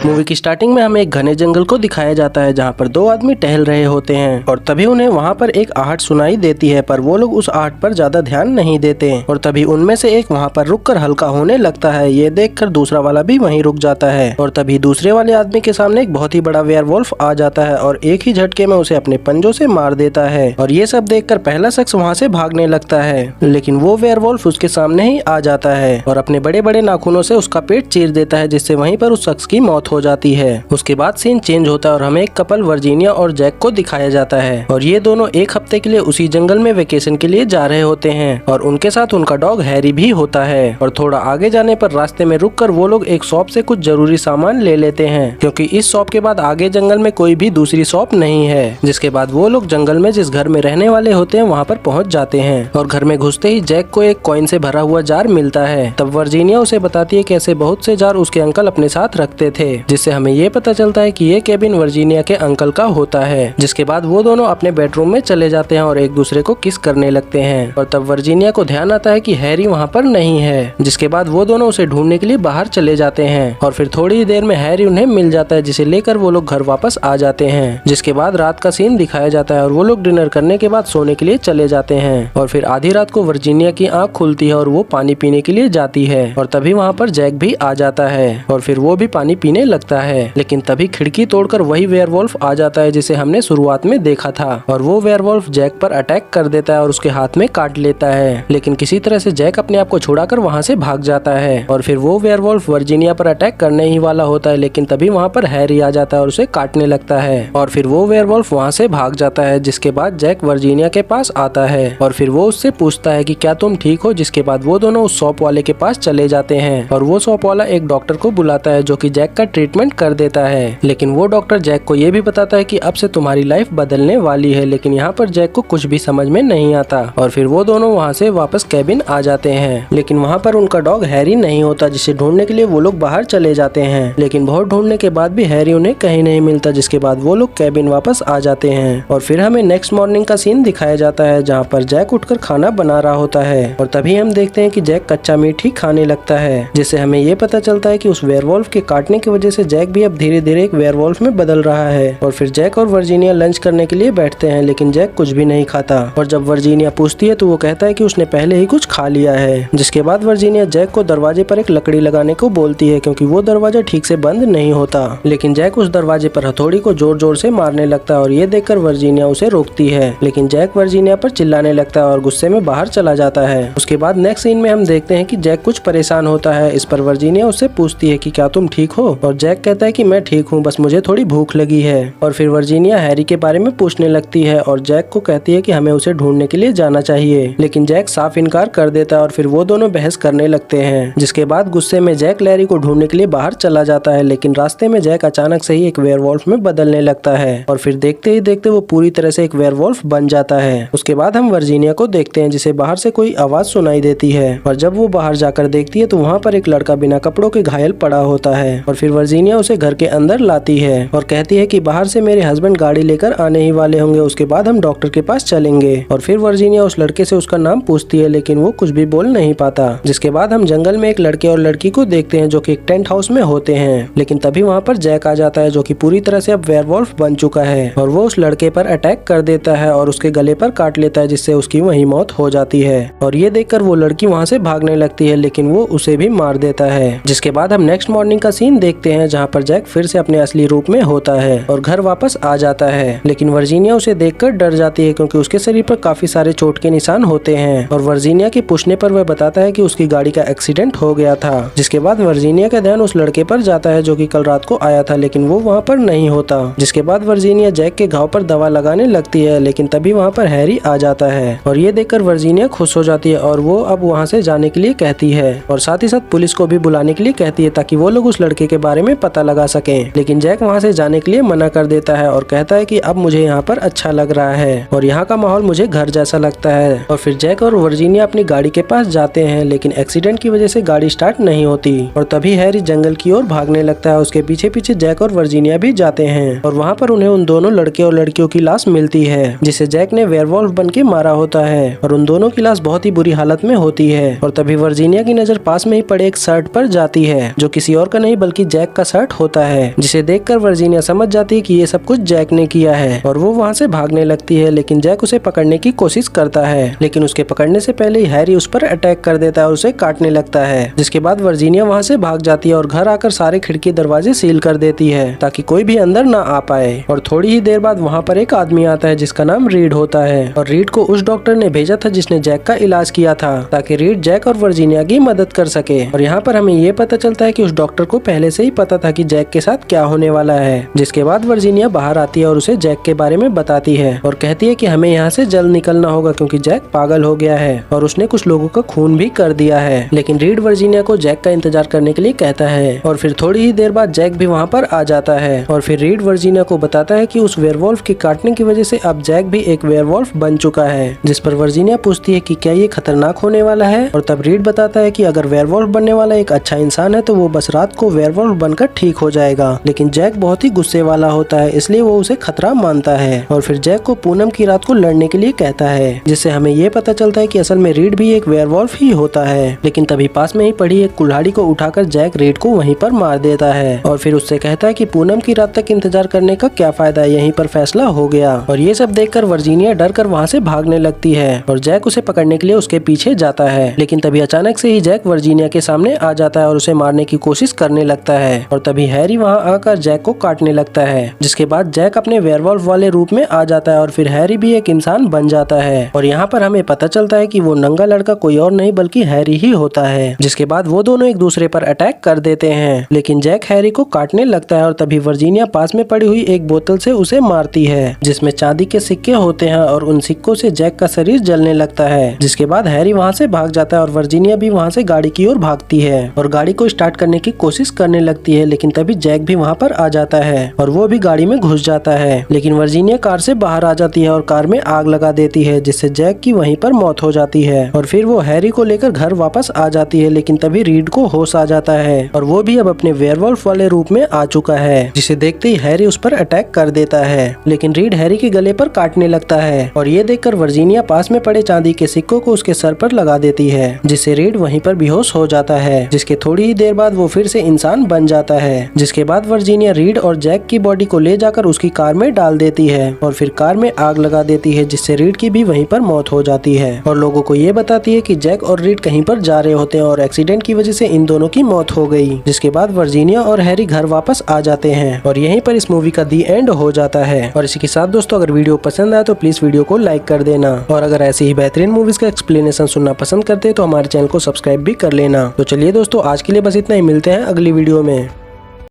Movie की starting में हमें एक घने जंगल को दिखाया जाता है जहाँ पर दो आदमी टहल रहे होते हैं और तभी उन्हें वहाँ पर एक आहट सुनाई देती है, पर वो लोग उस आहट पर ज्यादा ध्यान नहीं देते और तभी उनमें से एक वहाँ पर रुककर हल्का होने लगता है। ये देखकर दूसरा वाला भी वहीं रुक जाता है और तभी दूसरे वाले आदमी के सामने एक बहुत ही बड़ा वेयरवुल्फ आ जाता है और एक ही झटके में उसे अपने पंजों से मार देता है। और ये सब देखकर पहला शख्स वहाँ से भागने लगता है, लेकिन वो वेयरवुल्फ उसके सामने ही आ जाता है और अपने बड़े बड़े नाखूनों से उसका पेट चीर देता है, जिससे वहीं पर उस शख्स की मौत हो जाती है। उसके बाद सीन चेंज होता है और हमें एक कपल वर्जीनिया और जैक को दिखाया जाता है और ये दोनों एक हफ्ते के लिए उसी जंगल में वेकेशन के लिए जा रहे होते हैं और उनके साथ उनका डॉग हैरी भी होता है। और थोड़ा आगे जाने पर रास्ते में रुककर वो लोग एक शॉप से कुछ जरूरी सामान ले लेते हैं, क्योंकि इस शॉप के बाद आगे जंगल में कोई भी दूसरी शॉप नहीं है। जिसके बाद वो लोग जंगल में जिस घर में रहने वाले होते हैं वहाँ पर पहुँच जाते हैं और घर में घुसते ही जैक को एक कॉइन से भरा हुआ जार मिलता है। तब वर्जीनिया उसे बताती है कि ऐसे बहुत से जार उसके अंकल अपने साथ रखते थे, जिससे हमें ये पता चलता है कि ये केबिन वर्जीनिया के अंकल का होता है। जिसके बाद वो दोनों अपने बेडरूम में चले जाते हैं और एक दूसरे को किस करने लगते हैं और तब वर्जीनिया को ध्यान आता है कि हैरी वहाँ पर नहीं है। जिसके बाद वो दोनों उसे ढूंढने के लिए बाहर चले जाते हैं और फिर थोड़ी ही देर में हैरी उन्हें मिल जाता है, जिसे लेकर वो लोग घर वापस आ जाते हैं। जिसके बाद रात का सीन दिखाया जाता है और वो लोग डिनर करने के बाद सोने के लिए चले जाते हैं और फिर आधी रात को वर्जीनिया की आँख खुलती है और वो पानी पीने के लिए जाती है और तभी वहाँ पर जैक भी आ जाता है और फिर वो भी पानी पीने लगता है। लेकिन तभी खिड़की तोड़कर वही वेयरवुल्फ आ जाता है जिसे हमने शुरुआत में देखा था और वो वेयरवुल्फ जैक पर अटैक कर देता है और उसके हाथ में काट लेता है। लेकिन किसी तरह से जैक अपने आप को छुड़ाकर वहाँ से भाग जाता है और फिर वो वेयरवुल्फ वर्जीनिया पर अटैक करने ही वाला होता है, लेकिन तभी वहाँ पर हैरी आ जाता है और उसे काटने लगता है और फिर वो वेयरवुल्फ वहाँ से भाग जाता है। जिसके बाद जैक वर्जीनिया के पास आता है और फिर वो उससे पूछता है कि क्या तुम ठीक हो। जिसके बाद वो दोनों उस शॉप वाले के पास चले जाते हैं और वो शॉप वाला एक डॉक्टर को बुलाता है जो कि जैक का ट्रीटमेंट कर देता है। लेकिन वो डॉक्टर जैक को ये भी बताता है कि अब से तुम्हारी लाइफ बदलने वाली है, लेकिन यहाँ पर जैक को कुछ भी समझ में नहीं आता और फिर वो दोनों वहाँ से वापस कैबिन आ जाते हैं। लेकिन वहाँ पर उनका डॉग हैरी नहीं होता, जिसे ढूंढने के लिए वो लोग बाहर चले जाते हैं, लेकिन बहुत ढूंढने के बाद भी हैरी उन्हें कहीं नहीं मिलता। जिसके बाद वो लोग कैबिन वापस आ जाते हैं और फिर हमें नेक्स्ट मॉर्निंग का सीन दिखाया जाता है जहाँ पर जैक उठकर खाना बना रहा होता है और तभी हम देखते हैं कि जैक कच्चा मीट ही खाने लगता है, जिससे हमें ये पता चलता है कि उस वेयरवुल्फ के काटने की वजह से जैक भी अब धीरे धीरे एक वेयरवुल्फ में बदल रहा है। और फिर जैक और वर्जीनिया लंच करने के लिए बैठते हैं, लेकिन जैक कुछ भी नहीं खाता और जब वर्जीनिया पूछती है तो वो कहता है कि उसने पहले ही कुछ खा लिया है। जिसके बाद वर्जीनिया जैक को दरवाजे पर एक लकड़ी लगाने को बोलती है, क्योंकि वो दरवाजा ठीक से बंद नहीं होता। लेकिन जैक उस दरवाजे पर हथौड़ी को जोर जोर से मारने लगता है और ये देखकर वर्जीनिया उसे रोकती है, लेकिन जैक वर्जीनिया पर चिल्लाने लगता है और गुस्से में बाहर चला जाता है। उसके बाद नेक्स्ट सीन में हम देखते हैं कि जैक कुछ परेशान होता है। इस पर वर्जीनिया उससे पूछती है कि क्या तुम ठीक हो और जैक कहता है कि मैं ठीक हूँ, बस मुझे थोड़ी भूख लगी है। और फिर वर्जीनिया हैरी के बारे में पूछने लगती है और जैक को कहती है कि हमें उसे ढूंढने के लिए जाना चाहिए, लेकिन जैक साफ इनकार कर देता है और फिर वो दोनों बहस करने लगते हैं। जिसके बाद गुस्से में जैक लैरी को ढूंढने के लिए बाहर चला जाता है, लेकिन रास्ते में जैक अचानक से ही एक वेयरवुल्फ में बदलने लगता है और फिर देखते ही देखते वो पूरी तरह से एक वेयरवुल्फ बन जाता है। उसके बाद हम वर्जीनिया को देखते हैं जिसे बाहर से कोई आवाज सुनाई देती है और जब वो बाहर जाकर देखती है तो वहाँ पर एक लड़का बिना कपड़ों के घायल पड़ा होता है और फिर वर्जीनिया उसे घर के अंदर लाती है और कहती है कि बाहर से मेरे हस्बैंड गाड़ी लेकर आने ही वाले होंगे, उसके बाद हम डॉक्टर के पास चलेंगे। और फिर वर्जीनिया उस लड़के से उसका नाम पूछती है, लेकिन वो कुछ भी बोल नहीं पाता। जिसके बाद हम जंगल में एक लड़के और लड़की को देखते हैं जो कि एक टेंट हाउस में होते हैं, लेकिन तभी वहाँ पर जैक आ जाता है जो कि पूरी तरह से अब वेयरवुल्फ बन चुका है और वो उस लड़के पर अटैक कर देता है और उसके गले पर काट लेता है, जिससे उसकी वहीं मौत हो जाती है। और ये देखकर वो लड़की वहाँ से भागने लगती है, लेकिन वो उसे भी मार देता है। जिसके बाद हम नेक्स्ट मॉर्निंग का सीन देखते हैं जहाँ पर जैक फिर से अपने असली रूप में होता है और घर वापस आ जाता है, लेकिन वर्जीनिया उसे देखकर डर जाती है क्योंकि उसके शरीर पर काफी सारे चोट के निशान होते हैं और वर्जीनिया के पूछने पर वह बताता है कि उसकी गाड़ी का एक्सीडेंट हो गया था। जिसके बाद वर्जीनिया का ध्यान उस लड़के पर जाता है जो कि कल रात को आया था, लेकिन वो वहाँ पर नहीं होता। जिसके बाद वर्जीनिया जैक के घाव पर दवा लगाने लगती है, लेकिन तभी वहाँ पर हैरी आ जाता है और ये देखकर वर्जीनिया खुश हो जाती है और वो अब वहाँ से जाने के लिए कहती है और साथ ही साथ पुलिस को भी बुलाने के लिए कहती है ताकि वो लोग उस लड़के के बारे में पता लगा सकें। लेकिन जैक वहाँ से जाने के लिए मना कर देता है और कहता है कि अब मुझे यहाँ पर अच्छा लग रहा है और यहाँ का माहौल मुझे घर जैसा लगता है। और फिर जैक और वर्जीनिया अपनी गाड़ी के पास जाते हैं, लेकिन एक्सीडेंट की वजह से गाड़ी स्टार्ट नहीं होती और तभी हैरी जंगल की ओर भागने लगता है। उसके पीछे पीछे जैक और वर्जीनिया भी जाते हैं और वहाँ पर उन्हें उन दोनों लड़के और लड़कियों की लाश मिलती है जिसे जैक ने वेयरवुल्फ बन के मारा होता है और उन दोनों की लाश बहुत ही बुरी हालत में होती है। और तभी वर्जीनिया की नजर पास में ही पड़े एक शर्ट पर जाती है जो किसी और का नहीं बल्कि जैक का शर्ट होता है, जिसे देखकर वर्जीनिया समझ जाती है कि ये सब कुछ जैक ने किया है और वो वहाँ से भागने लगती है। लेकिन जैक उसे पकड़ने की कोशिश करता है, लेकिन उसके पकड़ने से पहले ही हैरी उस पर अटैक कर देता है और उसे काटने लगता है। जिसके बाद वर्जीनिया वहाँ से भाग जाती है और घर आकर सारे खिड़की दरवाजे सील कर देती है ताकि कोई भी अंदर ना आ पाए। और थोड़ी ही देर बाद वहाँ पर एक आदमी आता है जिसका नाम रीड होता है और रीड को उस डॉक्टर ने भेजा था जिसने जैक का इलाज किया था ताकि रीड जैक और वर्जीनिया की मदद कर सके। और यहाँ पर हमें ये पता चलता है कि उस डॉक्टर को पहले से ही पता था कि जैक के साथ क्या होने वाला है। जिसके बाद वर्जीनिया बाहर आती है और उसे जैक के बारे में बताती है और कहती है कि हमें यहाँ से जल्द निकलना होगा क्योंकि जैक पागल हो गया है और उसने कुछ लोगों का खून भी कर दिया है। लेकिन रीड वर्जीनिया को जैक का इंतजार करने के लिए कहता है और फिर थोड़ी ही देर बाद जैक भी वहाँ पर आ जाता है और फिर रीड वर्जीनिया को बताता है कि उस वेयरवुल्फ के काटने की वजह से अब जैक भी एक वेयरवुल्फ बन चुका है। जिस पर वर्जीनिया पूछती है कि क्या ये खतरनाक होने वाला है और तब रीड बताता है कि अगर वेयरवुल्फ बनने वाला एक अच्छा इंसान है तो वो बस रात को वेयरवुल्फ बनकर ठीक हो जाएगा। लेकिन जैक बहुत ही गुस्से वाला होता है इसलिए वो उसे खतरा मानता है और फिर जैक को पूनम की रात को लड़ने के लिए कहता है, जिससे हमें ये पता चलता है कि असल में रीड भी एक वेयरवुल्फ ही होता है। लेकिन तभी पास में ही पड़ी एक कुल्हाड़ी को उठाकर जैक रीड को वहीं पर मार देता है और फिर उससे कहता है कि पूनम की रात तक इंतजार करने का क्या फायदा, यहीं पर फैसला हो गया। और ये सब देखकर वर्जीनिया डर कर वहाँ से भागने लगती है और जैक उसे पकड़ने के लिए उसके पीछे जाता है। लेकिन तभी अचानक से ही जैक वर्जीनिया के सामने आ जाता है और उसे मारने की कोशिश करने लगता है और तभी हैरी वहाँ आकर जैक को काटने लगता है। जिसके बाद जैक अपने वेयरवुल्फ वाले रूप में आ जाता है और फिर हैरी भी एक इंसान बन जाता है। और यहाँ पर हमें पता चलता है कि वो नंगा लड़का कोई और नहीं बल्कि हैरी ही होता है। जिसके बाद वो दोनों एक दूसरे पर अटैक कर देते हैं, लेकिन जैक हैरी को काटने लगता है और तभी वर्जीनिया पास में पड़ी हुई एक बोतल से उसे मारती है जिसमें चांदी के सिक्के होते हैं और उन सिक्कों से जैक का शरीर जलने लगता है। जिसके बाद हैरी वहाँ से भाग जाता है और वर्जीनिया भी वहाँ से गाड़ी की ओर भागती है और गाड़ी को स्टार्ट करने की कोशिश करने लगती है। लेकिन तभी जैक भी वहाँ पर आ जाता है और वो भी गाड़ी में घुस जाता है। लेकिन वर्जीनिया कार से बाहर आ जाती है और कार में आग लगा देती है जिससे जैक की वहीं पर मौत हो जाती है। और फिर वो हैरी को लेकर घर वापस आ जाती है। लेकिन तभी रीड को होश आ जाता है और वो भी अब अपने वेयरवुल्फ वाले रूप में आ चुका है, जिसे देखते ही हैरी उस पर अटैक कर देता है। लेकिन रीड हैरी के गले पर काटने लगता है और ये देखकर वर्जीनिया पास में पड़े चांदी के सिक्कों को उसके सर पर लगा देती है, जिससे रीड वहीं पर बेहोश हो जाता है। जिसके थोड़ी ही देर बाद वो फिर से इंसान बन जाता है। जिसके बाद वर्जीनिया रीड और जैक की बॉडी को ले जाकर उसकी कार में डाल देती है और फिर कार में आग लगा देती है, जिससे रीड की भी वहीं पर मौत हो जाती है और लोगों को ये बताती है कि जैक और रीड कहीं पर जा रहे होते हैं और एक्सीडेंट की वजह से इन दोनों की मौत हो गई। जिसके बाद वर्जीनिया और हैरी घर वापस आ जाते हैं और यहीं पर इस मूवी का दी एंड हो जाता है। और इसी के साथ दोस्तों, अगर वीडियो पसंद आया तो प्लीज वीडियो को लाइक कर देना और अगर ऐसी ही बेहतरीन मूवीज का एक्सप्लेनेशन सुनना पसंद करते हैं तो हमारे चैनल को सब्सक्राइब भी कर लेना। तो चलिए दोस्तों, आज के लिए बस इतना ही, मिलते हैं अगली वीडियो में।